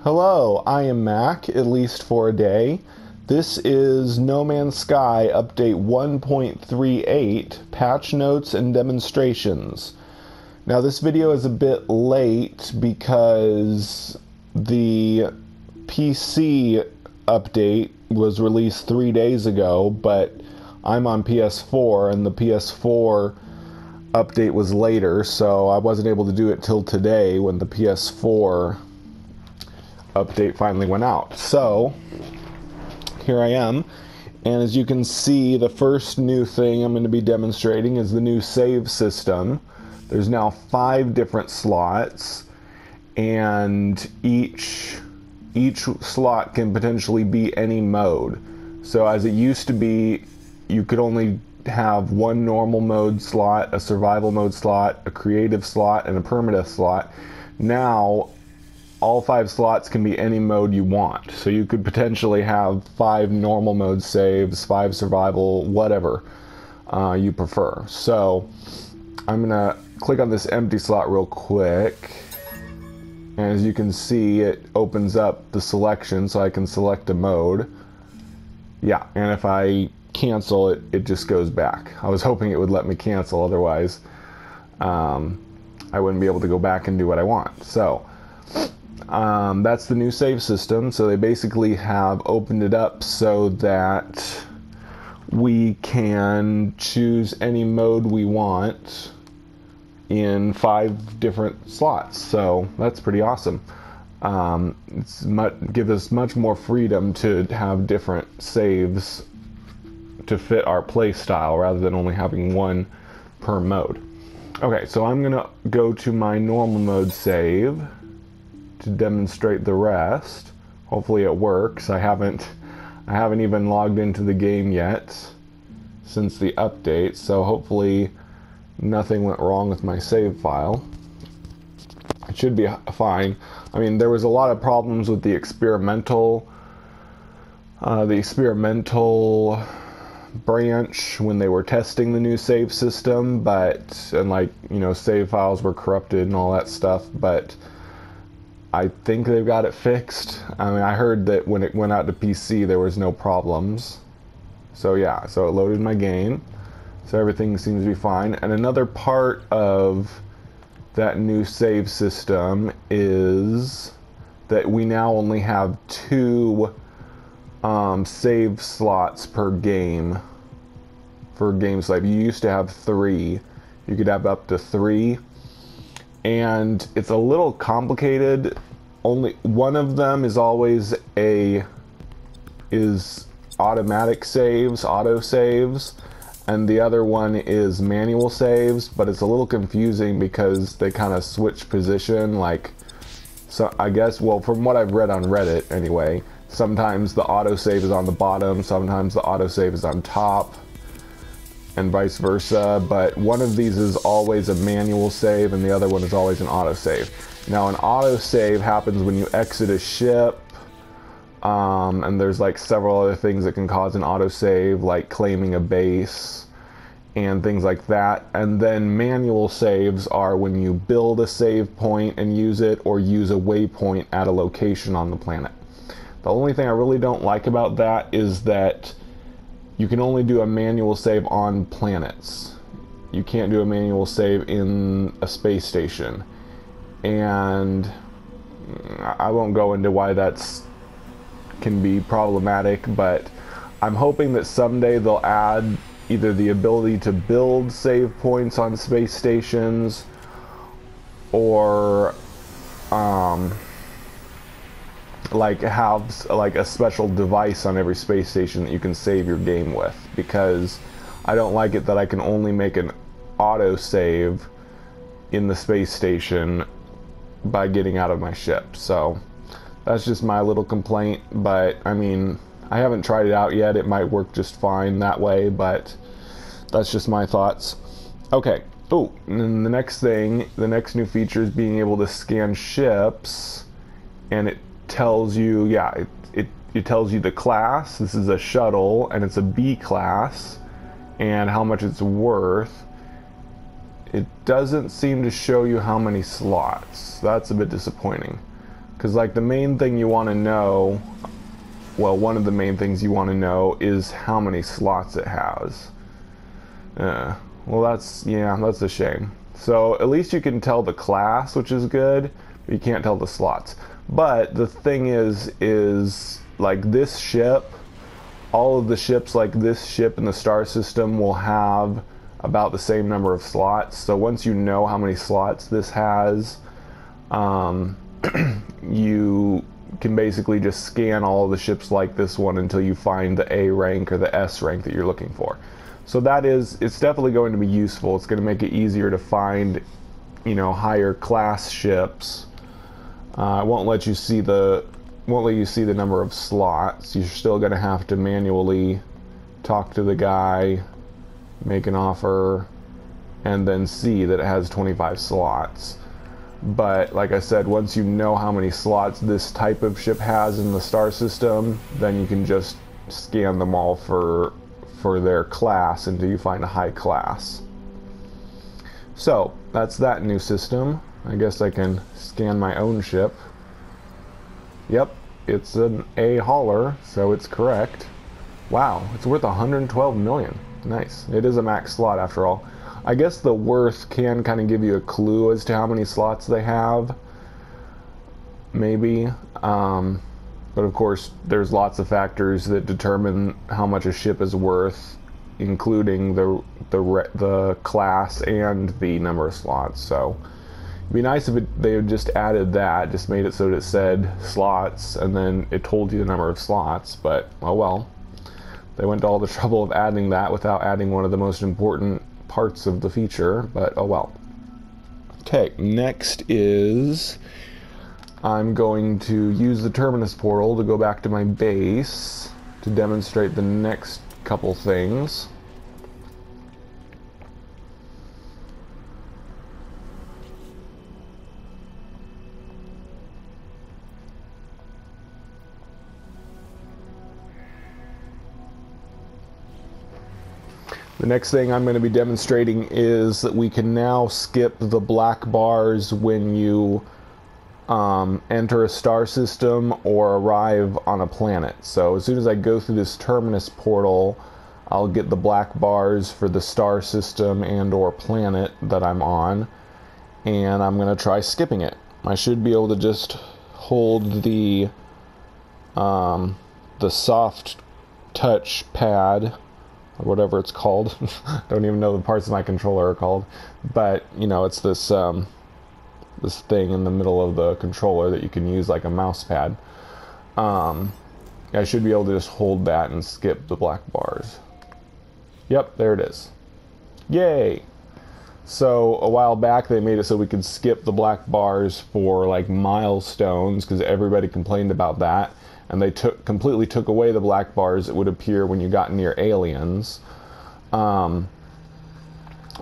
Hello, I am Mac, at least for a day. This is No Man's Sky Update 1.38, Patch Notes and Demonstrations. Now this video is a bit late because the PC update was released 3 days ago, but I'm on PS4 and the PS4 update was later, so I wasn't able to do it till today when the PS4 update finally went out. So here I am, and as you can see, the first new thing I'm going to be demonstrating is the new save system. There's now 5 different slots, and each slot can potentially be any mode. So as it used to be, you could only have one normal mode slot, a survival mode slot, a creative slot, and a permadeath slot. Now all 5 slots can be any mode you want. So you could potentially have 5 normal mode saves, 5 survival, whatever you prefer. So I'm gonna click on this empty slot real quick. And as you can see, it opens up the selection so I can select a mode. Yeah, and if I cancel it, it just goes back. I was hoping it would let me cancel, otherwise I wouldn't be able to go back and do what I want. So that's the new save system. So they basically have opened it up so that we can choose any mode we want in 5 different slots. So that's pretty awesome. Gives us much more freedom to have different saves to fit our play style rather than only having one per mode. Okay, so I'm gonna go to my normal mode save to demonstrate the rest. Hopefully it works. I haven't even logged into the game yet since the update, so hopefully nothing went wrong with my save file. It should be fine. I mean, there was a lot of problems with the experimental branch when they were testing the new save system, and like, you know, save files were corrupted and all that stuff, but I think they've got it fixed. I mean, I heard that when it went out to PC there was no problems. So yeah, so it loaded my game. So everything seems to be fine. And another part of that new save system is that we now only have 2 save slots per game for game save. You used to have 3. You could have up to 3. And it's a little complicated. Only one of them is always automatic saves, auto saves, and the other one is manual saves, but it's a little confusing because they kind of switch position. Like, so I guess, well, from what I've read on Reddit anyway, sometimes the autosave is on the bottom, sometimes the autosave is on top, and vice versa, but one of these is always a manual save and the other one is always an autosave. Now an autosave happens when you exit a ship, and there's like several other things that can cause an autosave, like claiming a base and things like that. And then manual saves are when you build a save point and use it, or use a waypoint at a location on the planet. The only thing I really don't like about that is that you can only do a manual save on planets. You can't do a manual save in a space station. And I won't go into why that's can be problematic, but I'm hoping that someday they'll add either the ability to build save points on space stations, or like have like a special device on every space station that you can save your game with, because I don't like it that I can only make an auto save in the space station by getting out of my ship. So that's just my little complaint, but I mean, I haven't tried it out yet. It might work just fine that way, but that's just my thoughts. Okay. Oh, and then the next thing, the next new feature is being able to scan ships, and it tells you, yeah, it tells you the class. This is a shuttle and it's a B class, and how much it's worth. It doesn't seem to show you how many slots. That's a bit disappointing. Because, like, the main thing you want to know, well, one of the main things you want to know is how many slots it has. Well, that's a shame. So at least you can tell the class, which is good, but you can't tell the slots. But the thing is like this ship, all of the ships like this ship in the star system will have about the same number of slots. So once you know how many slots this has, you can basically just scan all of the ships like this one until you find the A rank or the S rank that you're looking for. So it's definitely going to be useful. It's going to make it easier to find, higher class ships. It won't let you see the number of slots. You're still going to have to manually talk to the guy, make an offer, and then see that it has 25 slots. But like I said, once you know how many slots this type of ship has in the star system, then you can just scan them all for their class until you find a high class. So that's that new system. I guess I can scan my own ship. Yep, it's an A hauler, so it's correct. Wow, it's worth 112 million. Nice. It is a max slot after all. I guess the worth can kind of give you a clue as to how many slots they have. Maybe. But of course, there's lots of factors that determine how much a ship is worth, including the class and the number of slots. So it'd be nice if they had just added that, just made it so that it said slots, and then it told you the number of slots. But oh well, they went to all the trouble of adding that without adding one of the most important parts of the feature. But oh well. Okay, next is I'm going to use the Terminus portal to go back to my base to demonstrate the next couple things. The next thing I'm going to be demonstrating is that we can now skip the black bars when you enter a star system or arrive on a planet. So as soon as I go through this Terminus portal, I'll get the black bars for the star system and or planet that I'm on, and I'm going to try skipping it. I should be able to just hold the soft touch pad, or whatever it's called. Don't even know the parts of my controller are called, but it's this this thing in the middle of the controller that you can use like a mouse pad. I should be able to just hold that and skip the black bars. Yep, there it is. Yay! So a while back they made it so we could skip the black bars for like milestones, because everybody complained about that, and they completely took away the black bars that would appear when you got near aliens.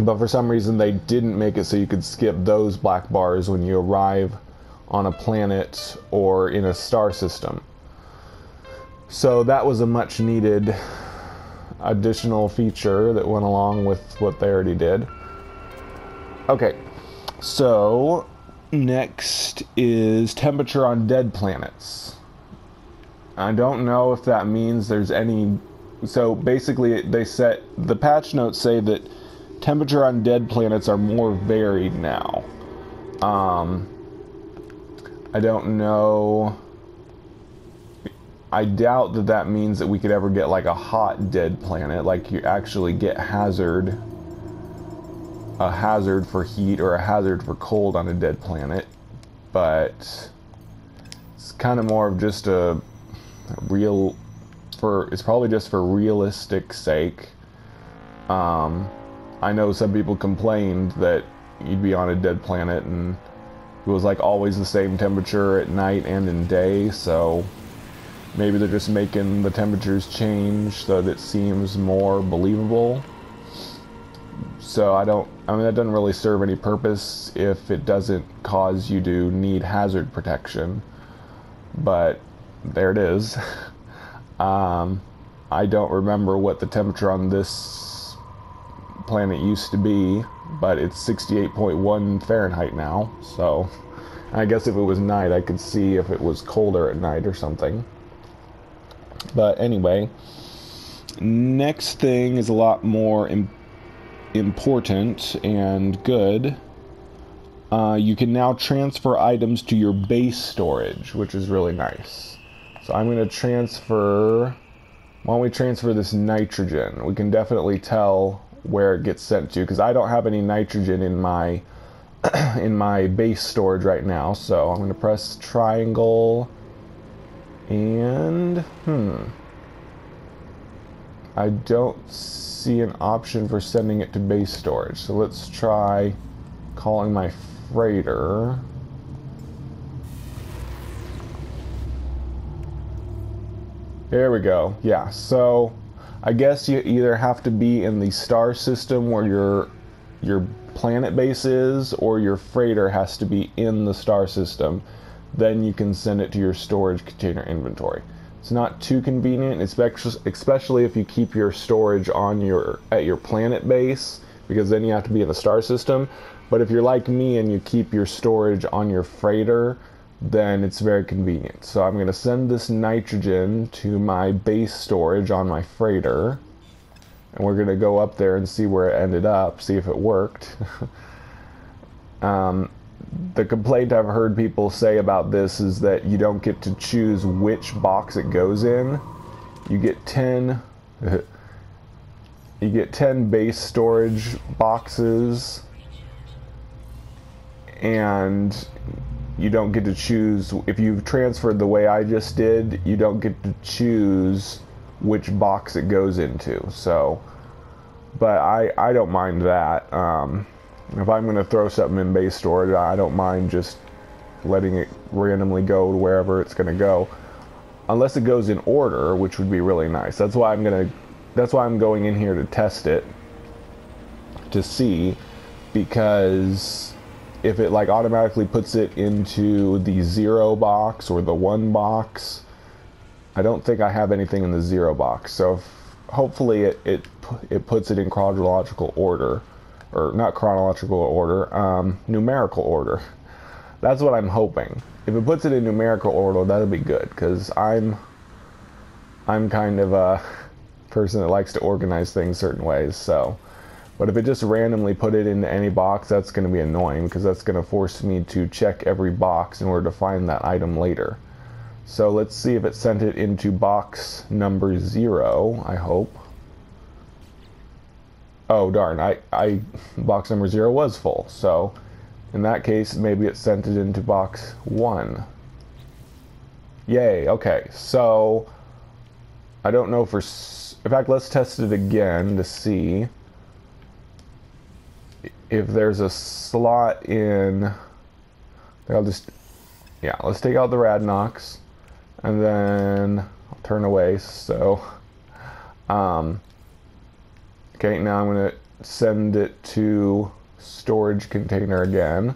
But for some reason they didn't make it so you could skip those black bars when you arrive on a planet or in a star system. So that was a much needed additional feature that went along with what they already did. Okay, so next is temperature on dead planets. I don't know if that means there's any... So basically the patch notes say that temperature on dead planets are more varied now. I don't know. I doubt that means that we could ever get like a hot dead planet, like you actually get a hazard for heat or a hazard for cold on a dead planet. But it's kind of more of just it's probably just for realistic sake. I know some people complained that you'd be on a dead planet and it was like always the same temperature at night and in day, so maybe they're just making the temperatures change so that it seems more believable. So that doesn't really serve any purpose if it doesn't cause you to need hazard protection. But there it is. I don't remember what the temperature on this planet used to be, but it's 68.1 Fahrenheit now, so I guess if it was night, I could see if it was colder at night or something. But anyway, next thing is a lot more important and good. You can now transfer items to your base storage, which is really nice. So I'm going to transfer... Why don't we transfer this nitrogen? We can definitely tell where it gets sent to, because I don't have any nitrogen in my in my base storage right now. So I'm going to press triangle, and I don't see an option for sending it to base storage. So let's try calling my freighter. There we go. Yeah, so I guess you either have to be in the star system where your planet base is, or your freighter has to be in the star system. Then you can send it to your storage container inventory. It's not too convenient, especially if you keep your storage on at your planet base, because then you have to be in the star system. But if you're like me and you keep your storage on your freighter, then it's very convenient. So I'm going to send this nitrogen to my base storage on my freighter, and we're going to go up there and see where it ended up, see if it worked. The complaint I've heard people say about this is that you don't get to choose which box it goes in. You get 10 base storage boxes, and you don't get to choose. If you've transferred the way I just did, you don't get to choose which box it goes into. So, but I don't mind that. If I'm going to throw something in base storage, I don't mind just letting it randomly go to wherever it's going to go, unless it goes in order, which would be really nice. That's why I'm going in here to test it, to see, because if it like automatically puts it into the 0 box or the 1 box, I don't think I have anything in the 0 box. So hopefully it puts it in chronological order, or not chronological order, numerical order. That's what I'm hoping. If it puts it in numerical order, that'll be good, because I'm kind of a person that likes to organize things certain ways. So, but if it just randomly put it into any box, that's going to be annoying, because that's going to force me to check every box in order to find that item later. So let's see if it sent it into box number 0, I hope. Oh darn, box number 0 was full, so in that case maybe it sent it into box 1. Yay, okay, so I don't know in fact, let's test it again to see if there's a slot in. Let's take out the Radnox, and then I'll turn away. So okay, now I'm going to send it to storage container again.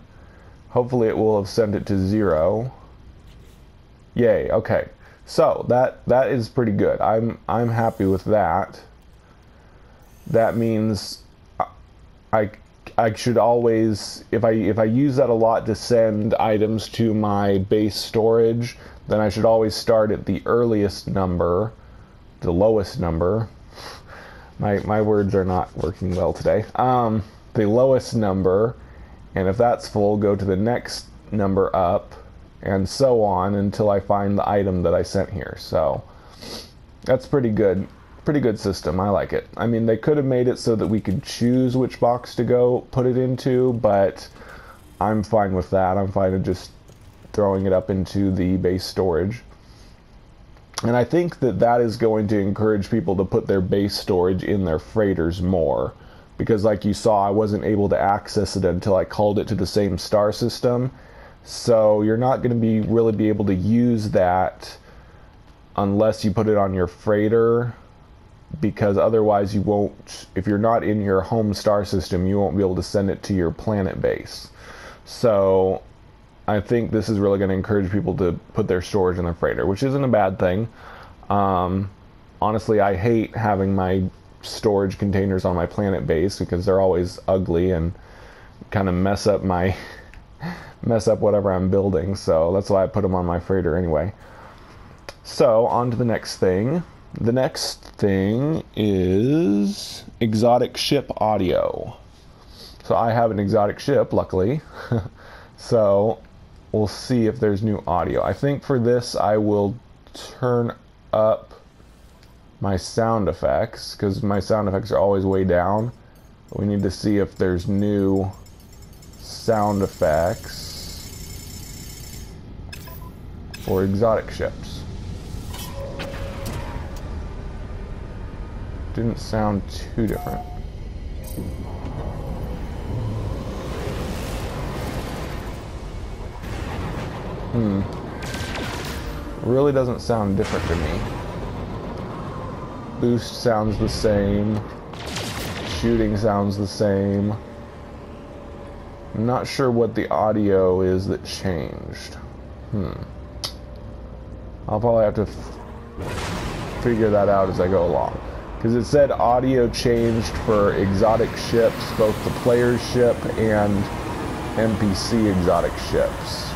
Hopefully it will have sent it to 0. Yay, okay. So that is pretty good. I'm happy with that. That means I should always, if I use that a lot to send items to my base storage, then I should always start at the earliest number, the lowest number. My words are not working well today. The lowest number, and if that's full, go to the next number up, and so on until I find the item that I sent here. So that's pretty good. Pretty good system. I like it. I mean, they could have made it so that we could choose which box to go put it into, but I'm fine with that. I'm fine with just throwing it up into the base storage. And I think that is going to encourage people to put their base storage in their freighters more, because like you saw, I wasn't able to access it until I called it to the same star system. So you're not going to really be able to use that unless you put it on your freighter, because otherwise you won't, if you're not in your home star system, you won't be able to send it to your planet base. So I think this is really going to encourage people to put their storage in their freighter, which isn't a bad thing. Honestly, I hate having my storage containers on my planet base, because they're always ugly and kind of mess up my mess up whatever I'm building, so that's why I put them on my freighter anyway. So, on to the next thing. The next thing is exotic ship audio. So I have an exotic ship, luckily. So we'll see if there's new audio. I think for this I will turn up my sound effects, because my sound effects are always way down. We need to see if there's new sound effects for exotic ships. Didn't sound too different. Really doesn't sound different to me. Boost sounds the same. Shooting sounds the same. I'm not sure what the audio is that changed. I'll probably have to figure that out as I go along. Because it said audio changed for exotic ships, both the player's ship and NPC exotic ships.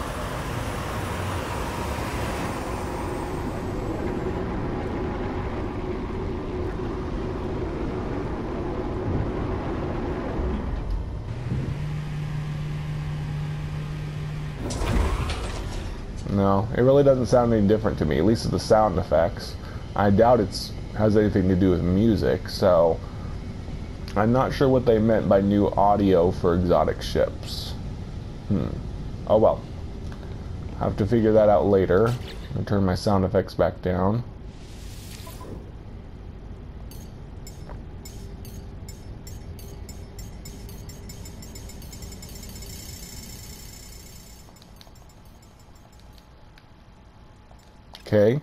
No, it really doesn't sound any different to me, at least with the sound effects. I doubt it has anything to do with music, so I'm not sure what they meant by new audio for exotic ships. Oh well. I have to figure that out later. I'll turn my sound effects back down. Okay,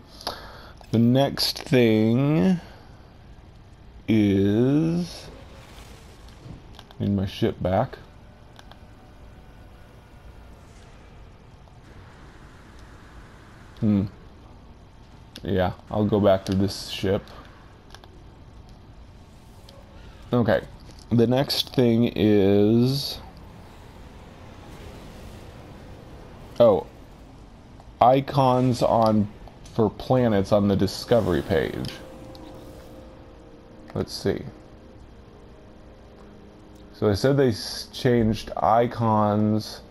the next thing is, need my ship back. Yeah, I'll go back to this ship. Okay, the next thing is, icons for planets on the discovery page. Let's see. So they said they changed icons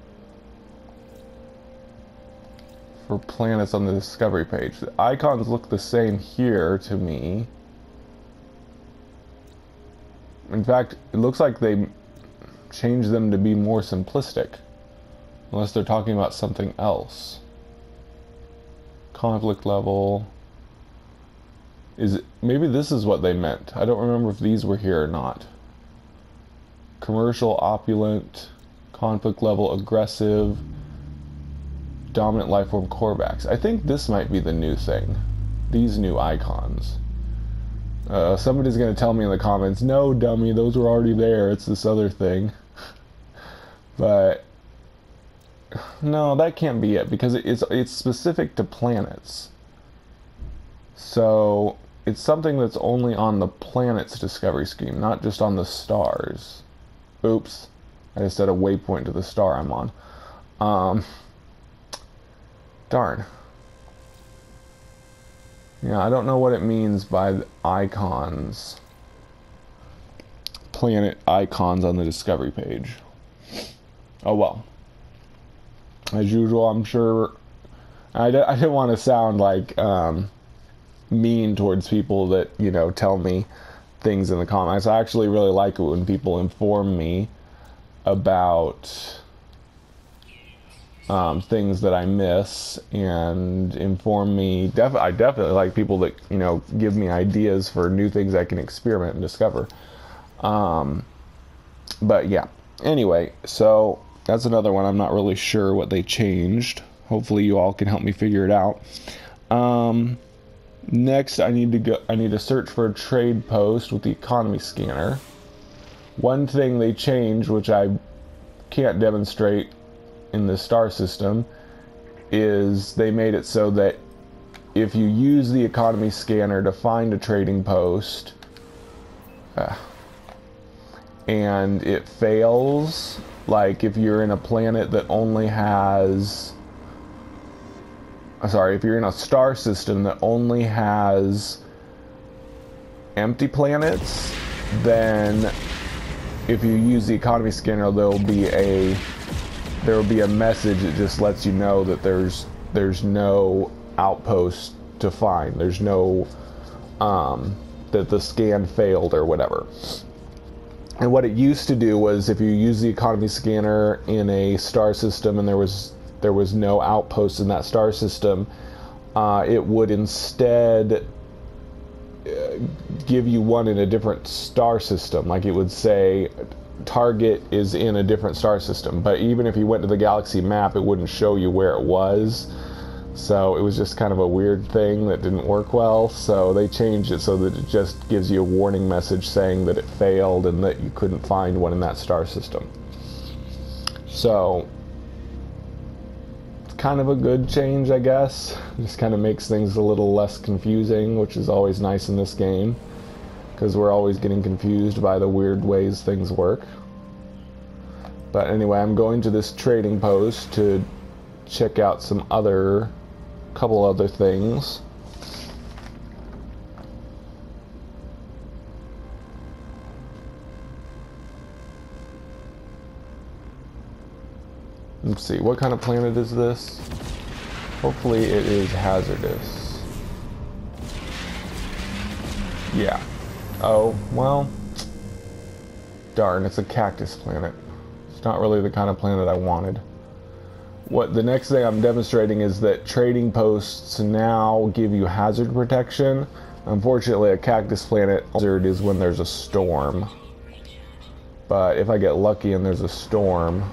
for planets on the discovery page. The icons look the same here to me. In fact, it looks like they changed them to be more simplistic. Unless they're talking about something else. Conflict level. Maybe this is what they meant. I don't remember if these were here or not. Commercial, opulent, conflict level, aggressive, dominant lifeform, Korvax. I think this might be the new thing. These new icons. Somebody's going to tell me in the comments, no, dummy, those were already there. It's this other thing. But no, that can't be it, because it's specific to planets. So it's something that's only on the planet's discovery scheme, not just on the stars. Oops, I just set a waypoint to the star I'm on. Darn. Yeah, I don't know what it means by the icons. Planet icons on the discovery page. Oh well. As usual, I'm sure I didn't want to sound like mean towards people that, you know, tell me things in the comments. I actually really like it when people inform me about things that I miss and inform me. I definitely like people that, you know, give me ideas for new things I can experiment and discover. But yeah, anyway, so that's another one. I'm not really sure what they changed. Hopefully you all can help me figure it out. Next, I need to search for a trade post with the economy scanner. One thing they changed, which I can't demonstrate in the star system, is they made it so that if you use the economy scanner to find a trading post, and it fails, like if you're in a planet that only has, sorry, if you're in a star system that only has empty planets, then if you use the economy scanner, there will be a message that just lets you know that there's no outpost to find. There's no that the scan failed or whatever. And what it used to do was, if you use the economy scanner in a star system and there was no outpost in that star system, it would instead give you one in a different star system. Like it would say target is in a different star system, but even if you went to the galaxy map, it wouldn't show you where it was. So it was just kind of a weird thing that didn't work well. So they changed it so that it just gives you a warning message saying that it failed and that you couldn't find one in that star system. So it's kind of a good change, I guess. It just kind of makes things a little less confusing, which is always nice in this game, because we're always getting confused by the weird ways things work. But anyway, I'm going to this trading post to check out some couple other things. Let's see, what kind of planet is this? Hopefully it is hazardous. Yeah. Oh, well, darn, it's a cactus planet. It's not really the kind of planet I wanted. What the next thing I'm demonstrating is that trading posts now give you hazard protection. Unfortunately, a cactus planet hazard is when there's a storm. But if I get lucky and there's a storm,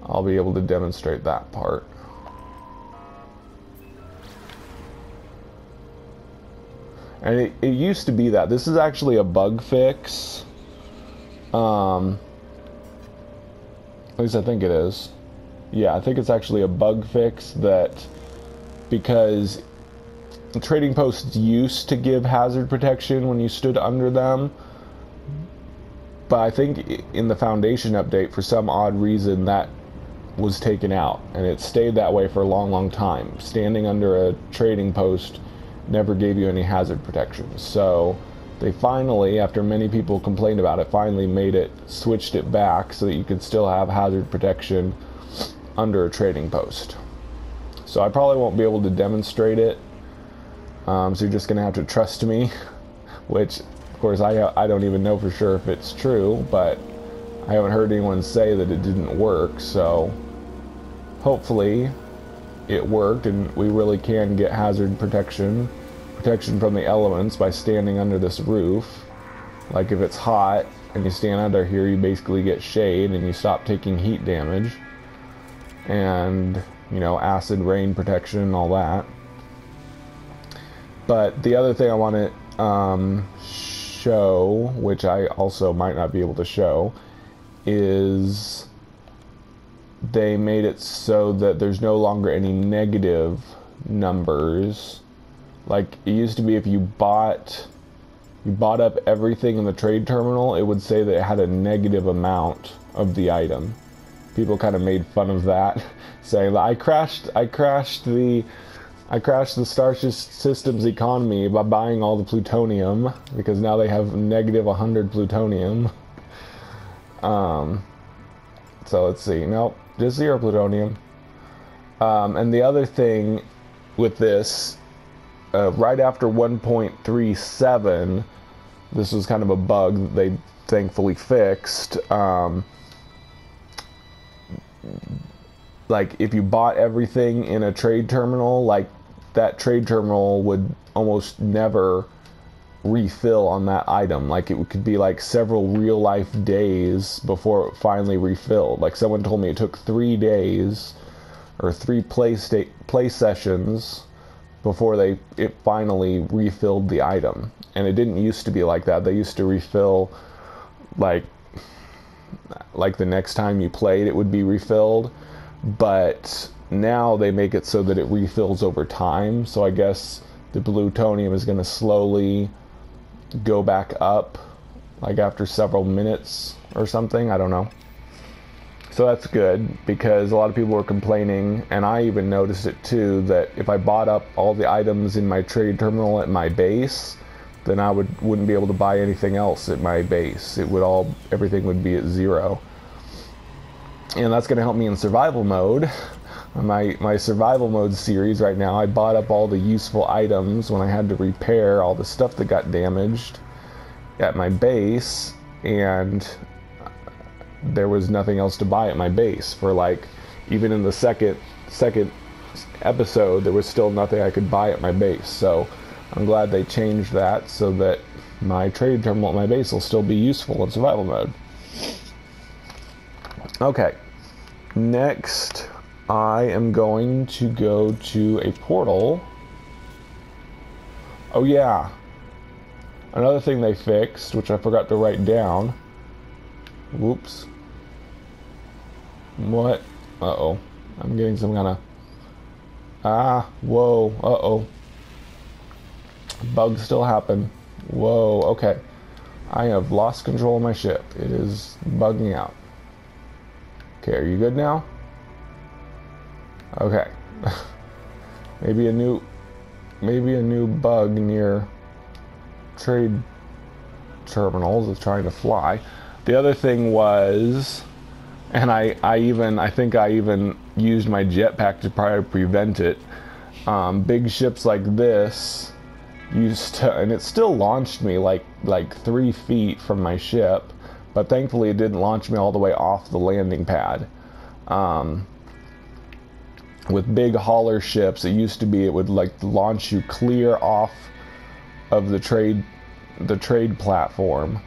I'll be able to demonstrate that part. And it used to be that. This is actually a bug fix. At least I think it is. Yeah, I think it's actually a bug fix, that because trading posts used to give hazard protection when you stood under them, but I think in the Foundation update, for some odd reason, that was taken out, and it stayed that way for a long, long time. Standing under a trading post never gave you any hazard protection. So they finally, after many people complained about it, finally switched it back so that you could still have hazard protection under a trading post. So I probably won't be able to demonstrate it, so you're just gonna have to trust me, which of course I don't even know for sure if it's true, but I haven't heard anyone say that it didn't work. So hopefully it worked and we really can get hazard protection from the elements by standing under this roof. Like if it's hot and you stand under here, you basically get shade and you stop taking heat damage. And, you know, acid rain protection and all that. But the other thing I want to show, which I also might not be able to show, is they made it so that there's no longer any negative numbers. Like it used to be, if you bought up everything in the trade terminal, it would say that it had a negative amount of the item. People kind of made fun of that, saying that I crashed the Star System's economy by buying all the plutonium, because now they have negative 100 plutonium. So let's see. Nope, just 0 plutonium. And the other thing with this, right after 1.37, this was kind of a bug that they thankfully fixed. Like if you bought everything in a trade terminal, like that trade terminal would almost never refill on that item. Like it could be like several real life days before it finally refilled. Like someone told me it took 3 days or 3 play sessions before it finally refilled the item. And it didn't used to be like that. They used to refill like the next time you played, it would be refilled. But now they make it so that it refills over time. So I guess the plutonium is going to slowly go back up like after several minutes or something. I don't know. So that's good, because a lot of people were complaining, and I even noticed it too, that if I bought up all the items in my trade terminal at my base, then I wouldn't be able to buy anything else at my base. Everything would be at 0. And that's going to help me in survival mode. My survival mode series right now, I bought up all the useful items when I had to repair all the stuff that got damaged at my base, and there was nothing else to buy at my base for, like, even in the second episode, there was still nothing I could buy at my base. So I'm glad they changed that so that my trade terminal at my base will still be useful in survival mode. Okay, next I am going to go to a portal. Oh yeah, another thing they fixed, which I forgot to write down. Whoops. What? Uh-oh. I'm getting some kind of... whoa, uh-oh. Bugs still happen. Whoa, okay. I have lost control of my ship. It is bugging out. Okay, are you good now? Okay. Maybe a new bug near trade terminals is trying to fly. The other thing was, and I think I even used my jetpack to try to prevent it. Big ships like this used to, and it still launched me like 3 feet from my ship, but thankfully it didn't launch me all the way off the landing pad. With big hauler ships, it used to be it would like launch you clear off of the trade platform.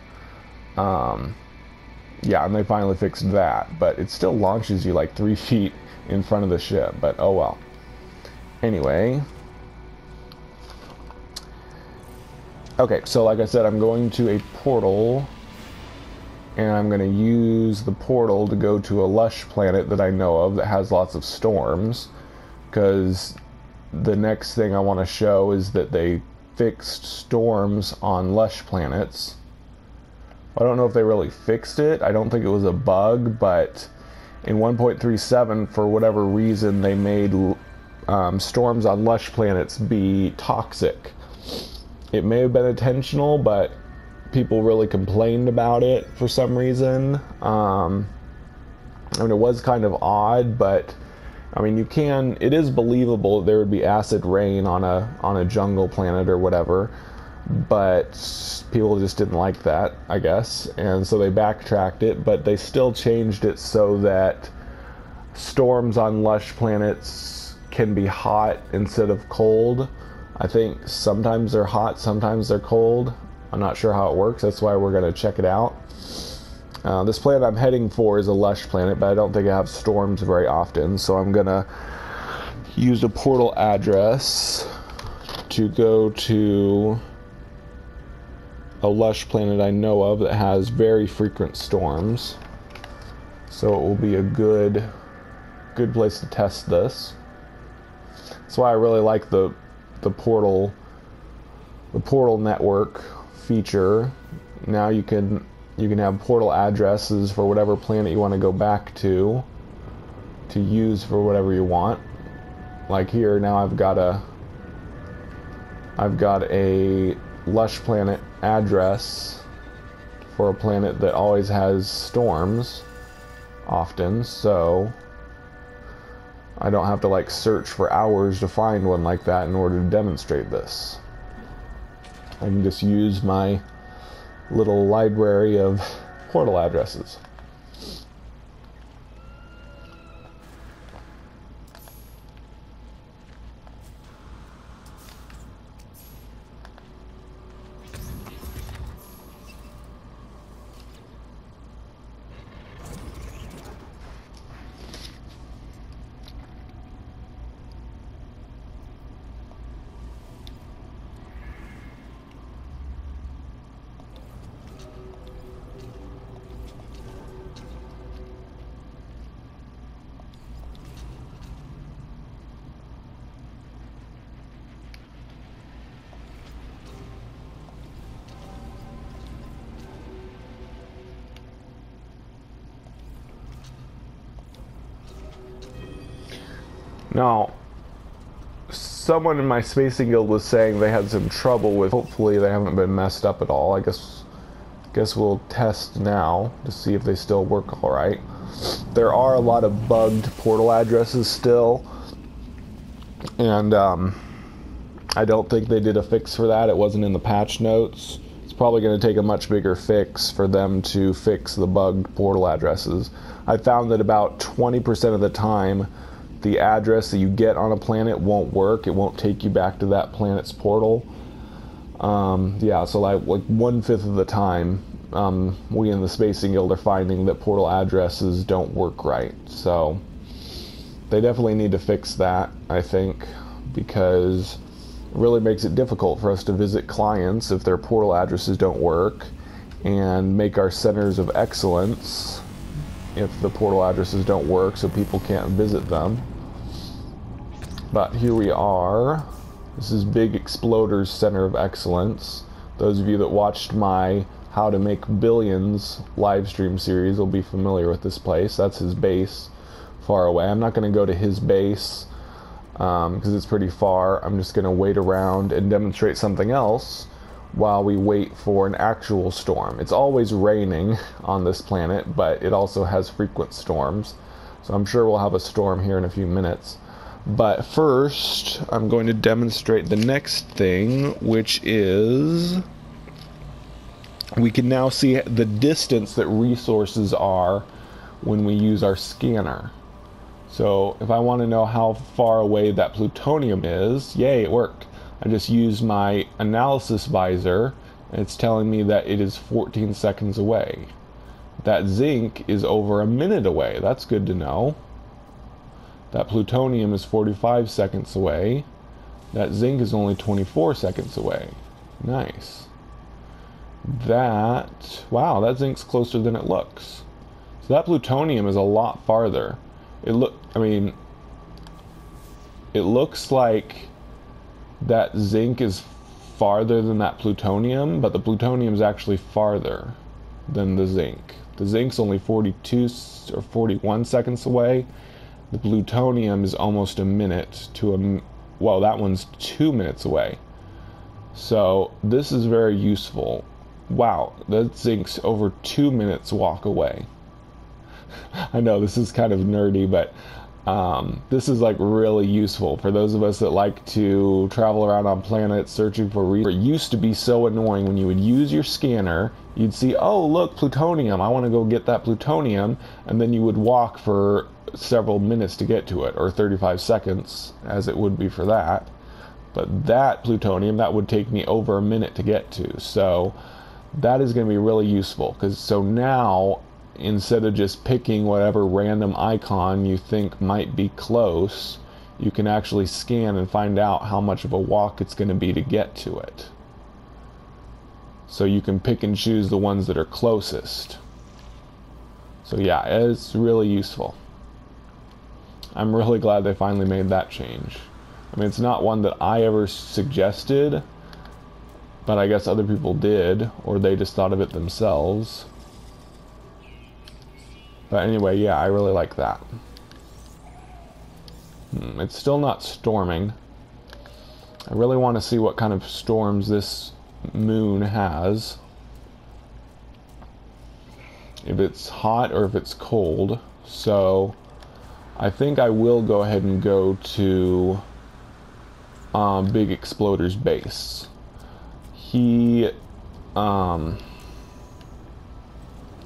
Yeah, and they finally fixed that, but it still launches you like 3 feet in front of the ship, but oh well. Anyway. Okay, so like I said, I'm going to a portal, and I'm going to use the portal to go to a lush planet that I know of that has lots of storms, because the next thing I want to show is that they fixed storms on lush planets. I don't know if they really fixed it. I don't think it was a bug, but in 1.37, for whatever reason, they made storms on lush planets be toxic. It may have been intentional, but people really complained about it for some reason. I mean, it was kind of odd, but I mean, it is believable that there would be acid rain on a jungle planet or whatever, but people just didn't like that, I guess, and so they backtracked it, but they still changed it so that storms on lush planets can be hot instead of cold. I think sometimes they're hot, sometimes they're cold. I'm not sure how it works. That's why we're going to check it out. This planet I'm heading for is a lush planet, but I don't think I have storms very often, so I'm going to use a portal address to go to a lush planet I know of that has very frequent storms. So it will be a good place to test this. That's why I really like the portal network feature. Now you can have portal addresses for whatever planet you want to go back to use for whatever you want. Like here now I've got a lush planet address for a planet that always has storms often, so I don't have to like search for hours to find one like that in order to demonstrate this. I can just use my little library of portal addresses. Now, someone in my spacing guild was saying they had some trouble with, hopefully they haven't been messed up at all. I guess we'll test now to see if they still work all right. There are a lot of bugged portal addresses still, and I don't think they did a fix for that. It wasn't in the patch notes. It's probably going to take a much bigger fix for them to fix the bugged portal addresses. I found that about 20% of the time, the address that you get on a planet won't work. It won't take you back to that planet's portal. Yeah, so like 1/5 of the time, we in the Spacing Guild are finding that portal addresses don't work right. So they definitely need to fix that, I think, because it really makes it difficult for us to visit clients if their portal addresses don't work, and make our centers of excellence if the portal addresses don't work so people can't visit them. But here we are. This is Big Exploder's Center of Excellence. Those of you that watched my How to Make Billions live stream series will be familiar with this place. That's his base, far away. I'm not going to go to his base because it's pretty far. I'm just going to wait around and demonstrate something else while we wait for an actual storm. It's always raining on this planet, but it also has frequent storms. So I'm sure we'll have a storm here in a few minutes. But first, I'm going to demonstrate the next thing, which is we can now see the distance that resources are when we use our scanner. So if I want to know how far away that plutonium is, yay, it worked. I just used my analysis visor, and it's telling me that it is 14 seconds away. That zinc is over a minute away. That's good to know. That plutonium is 45 seconds away. That zinc is only 24 seconds away. Nice. Wow, that zinc's closer than it looks. So that plutonium is a lot farther. It looks like that zinc is farther than that plutonium, but the plutonium is actually farther than the zinc. The zinc's only 42 or 41 seconds away. The plutonium is almost a minute to well, that one's 2 minutes away. So this is very useful. Wow, that zinc's over 2 minutes walk away. I know this is kind of nerdy, but this is like really useful for those of us that like to travel around on planets searching for resources. It used to be so annoying when you would use your scanner, you'd see, oh look, plutonium, I want to go get that plutonium, and then you would walk for several minutes to get to it, or 35 seconds as it would be for that. But that plutonium, that would take me over a minute to get to. So that is going to be really useful, because so now instead of just picking whatever random icon you think might be close, you can actually scan and find out how much of a walk it's going to be to get to it. So you can pick and choose the ones that are closest. So yeah, it's really useful. I'm really glad they finally made that change. I mean, it's not one that I ever suggested, but I guess other people did, or they just thought of it themselves. But anyway, yeah, I really like that. It's still not storming. I really want to see what kind of storms this moon has. If it's hot or if it's cold. So I think I will go ahead and go to Big Exploder's base.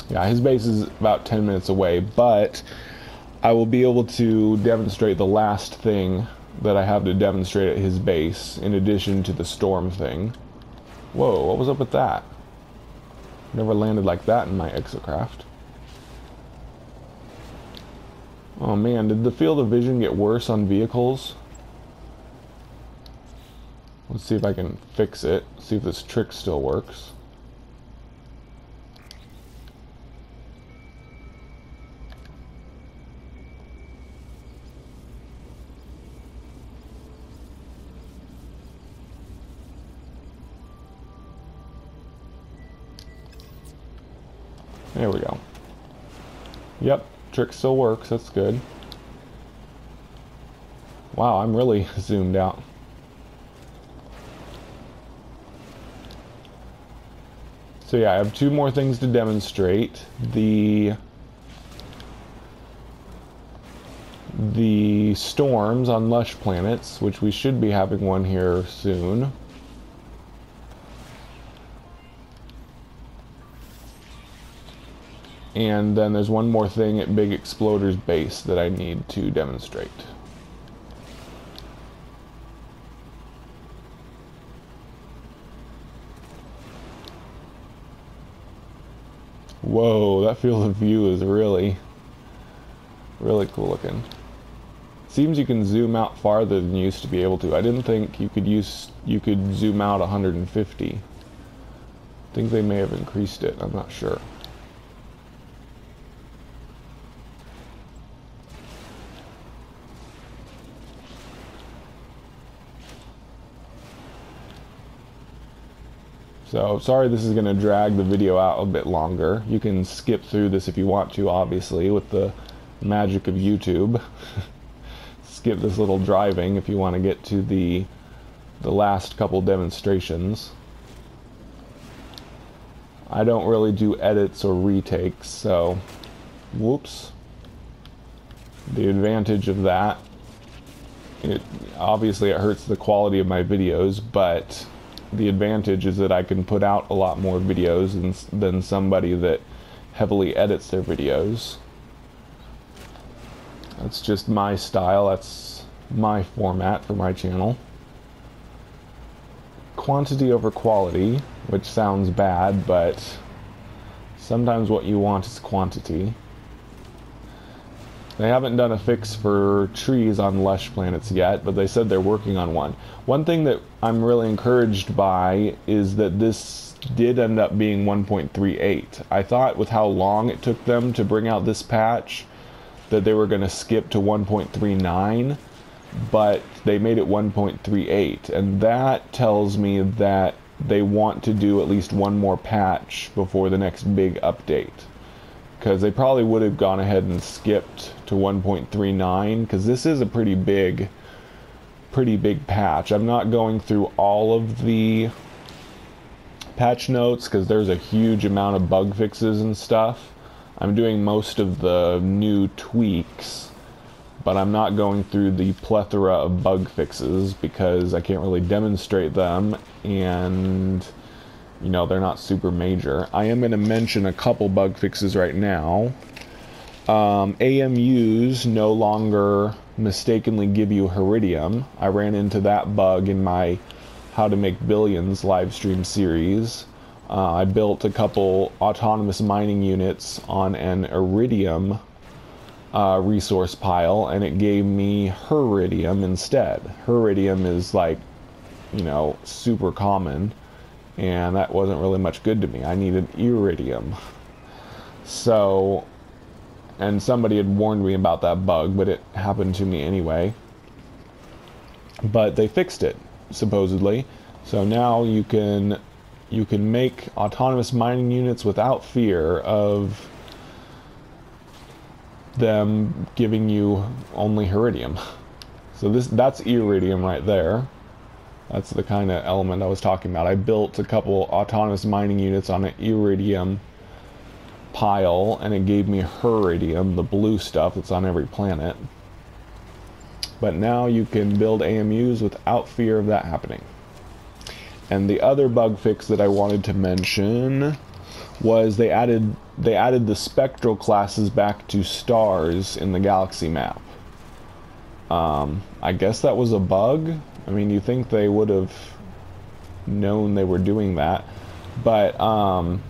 Yeah, his base is about 10 minutes away, but I will be able to demonstrate the last thing that I have to demonstrate at his base, in addition to the storm thing. Whoa, what was up with that? Never landed like that in my exocraft. Oh man, did the field of vision get worse on vehicles? Let's see if I can fix it, see if this trick still works. There we go. Yep, trick still works, that's good. Wow, I'm really zoomed out. So yeah, I have 2 more things to demonstrate. The storms on lush planets, which we should be having one here soon. And then there's one more thing at Big Exploder's base that I need to demonstrate. Whoa, that field of view is really cool looking. Seems you can zoom out farther than you used to be able to. I didn't think you could zoom out 150. I think they may have increased it, I'm not sure. So, sorry this is going to drag the video out a bit longer. You can skip through this if you want to, obviously, with the magic of YouTube. Skip this little driving if you want to get to the last couple demonstrations. I don't really do edits or retakes, so whoops. The advantage of that, obviously it hurts the quality of my videos, but the advantage is that I can put out a lot more videos than somebody that heavily edits their videos. That's just my style, that's my format for my channel. Quantity over quality, which sounds bad, but sometimes what you want is quantity. They haven't done a fix for trees on lush planets yet, but they said they're working on one. One thing that I'm really encouraged by is that this did end up being 1.38. I thought with how long it took them to bring out this patch that they were going to skip to 1.39, but they made it 1.38, and that tells me that they want to do at least one more patch before the next big update. Because they probably would have gone ahead and skipped to 1.39, because this is a pretty big patch. I'm not going through all of the patch notes because there's a huge amount of bug fixes and stuff. I'm doing most of the new tweaks, but I'm not going through the plethora of bug fixes because I can't really demonstrate them, and you know, they're not super major. I am going to mention a couple bug fixes right now. AMUs no longer mistakenly give you Heridium. I ran into that bug in my How to Make Billions live stream series. I built a couple autonomous mining units on an Iridium resource pile, and it gave me Heridium instead. Heridium is like, you know, super common, and that wasn't really much good to me. I needed Iridium. So, and somebody had warned me about that bug, but it happened to me anyway. But they fixed it, supposedly. So now you can make autonomous mining units without fear of them giving you only Heridium. So that's Iridium right there. That's the kind of element I was talking about. I built a couple autonomous mining units on an Iridium pile, and it gave me Heridium, the blue stuff that's on every planet. But now you can build AMUs without fear of that happening. And the other bug fix that I wanted to mention was they added the spectral classes back to stars in the galaxy map. I guess that was a bug. I mean, you think they would have known they were doing that, but I'm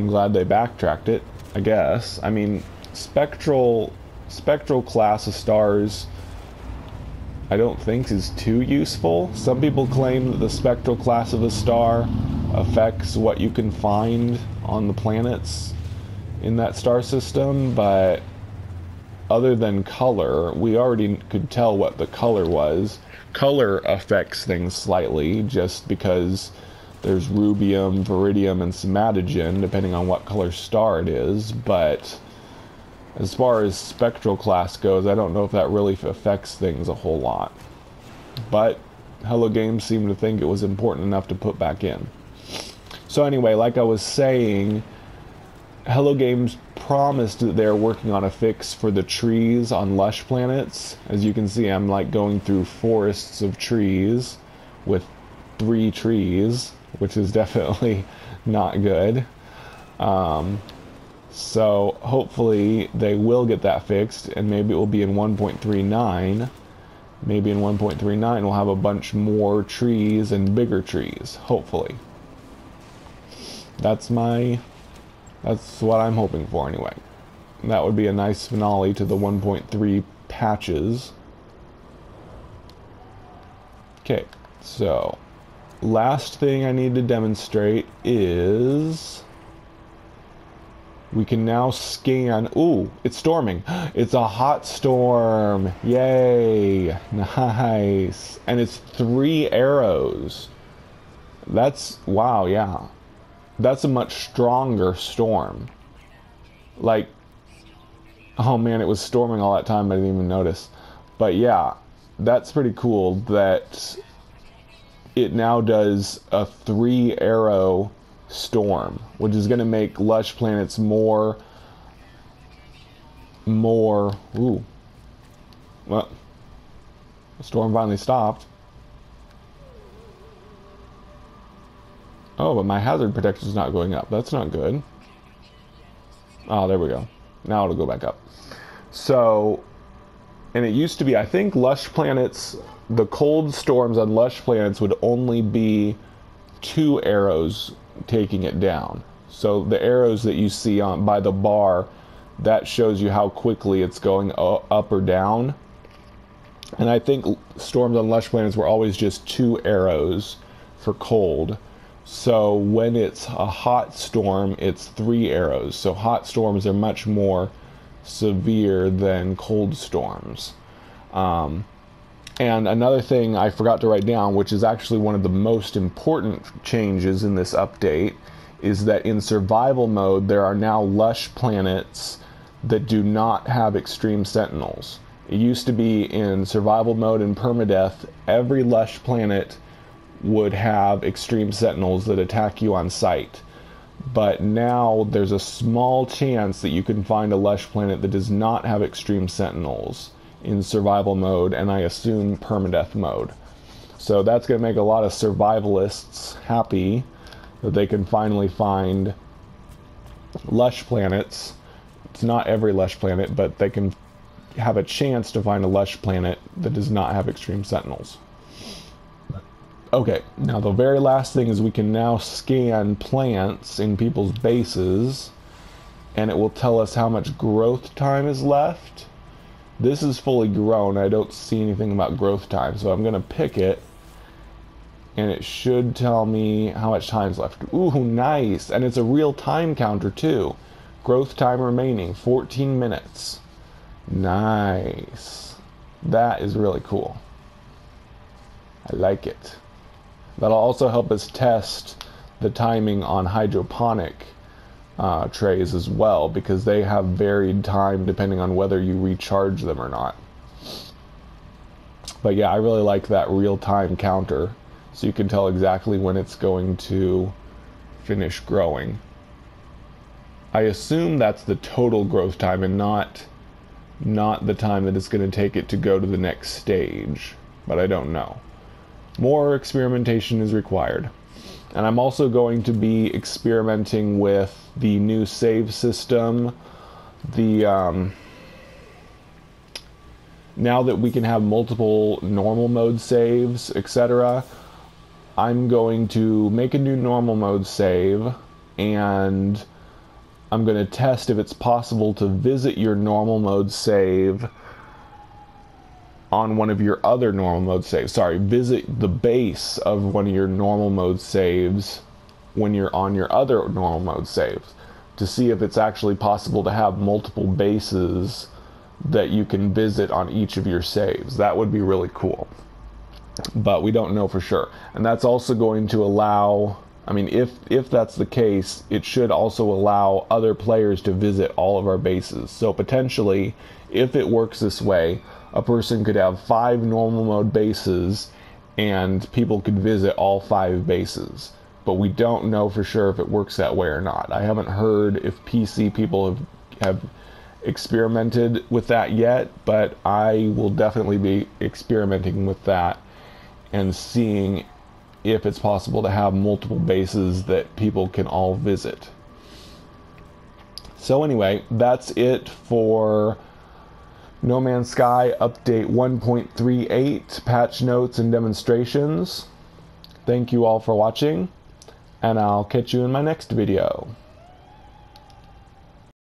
glad they backtracked it, I guess. I mean, spectral class of stars I don't think is too useful. Some people claim that the spectral class of a star affects what you can find on the planets in that star system, but other than color, we already could tell what the color was. Color affects things slightly, just because there's rubium, viridium, and somatogen, depending on what color star it is, but As far as spectral class goes, I don't know if that really affects things a whole lot. But Hello Games seemed to think it was important enough to put back in. So anyway, like I was saying, Hello Games promised that they're working on a fix for the trees on lush planets. As you can see, I'm like going through forests of trees with 3 trees, which is definitely not good. So hopefully they will get that fixed, and maybe it will be in 1.39. Maybe in 1.39 we'll have a bunch more trees and bigger trees, hopefully. That's what I'm hoping for anyway. That would be a nice finale to the 1.3 patches. Okay, so last thing I need to demonstrate is we can now scan. Ooh, it's storming. It's a hot storm. Yay. Nice. And it's 3 arrows. That's, wow, yeah. That's a much stronger storm. Like, oh man, it was storming all that time, I didn't even notice. But yeah, that's pretty cool that it now does a 3 arrow storm, which is going to make lush planets more, ooh, well, the storm finally stopped. Oh, but my hazard protection is not going up. That's not good. Oh, there we go. Now it'll go back up. So, and it used to be, I think lush planets, the cold storms on lush planets would only be 2 arrows taking it down. So the arrows that you see on by the bar, that shows you how quickly it's going up or down. And I think storms on lush planets were always just 2 arrows for cold. So when it's a hot storm, it's 3 arrows. So hot storms are much more severe than cold storms. And another thing I forgot to write down, which is actually one of the most important changes in this update, is that in survival mode, there are now lush planets that do not have extreme sentinels. It used to be in survival mode and permadeath, every lush planet would have extreme sentinels that attack you on sight. But now there's a small chance that you can find a lush planet that does not have extreme sentinels in survival mode, and I assume permadeath mode. So that's going to make a lot of survivalists happy that they can finally find lush planets. It's not every lush planet, but they can have a chance to find a lush planet that does not have extreme sentinels. Okay, now the very last thing is we can now scan plants in people's bases, and it will tell us how much growth time is left. This is fully grown. I don't see anything about growth time, so I'm going to pick it, and it should tell me how much time's left. Ooh, nice! And it's a real time counter, too. Growth time remaining, 14 minutes. Nice. That is really cool. I like it. That'll also help us test the timing on hydroponic trays as well, because they have varied time depending on whether you recharge them or not. But yeah, I really like that real-time counter, so you can tell exactly when it's going to finish growing. I assume that's the total growth time and not the time that it's going to take it to go to the next stage, but I don't know. More experimentation is required. And I'm also going to be experimenting with the new save system. Now that we can have multiple normal mode saves, etc., I'm going to make a new normal mode save, and I'm going to test if it's possible to visit your normal mode save on one of your other normal mode saves. Sorry, visit the base of one of your normal mode saves when you're on your other normal mode saves, to see if it's actually possible to have multiple bases that you can visit on each of your saves. That would be really cool. But we don't know for sure. And that's also going to allow I mean, if that's the case, it should also allow other players to visit all of our bases. So potentially, if it works this way, a person could have 5 normal mode bases and people could visit all 5 bases. But we don't know for sure if it works that way or not. I haven't heard if PC people have experimented with that yet, but I will definitely be experimenting with that and seeing if it's possible to have multiple bases that people can all visit. So anyway, that's it for No Man's Sky Update 1.38 patch notes and demonstrations. Thank you all for watching, and I'll catch you in my next video.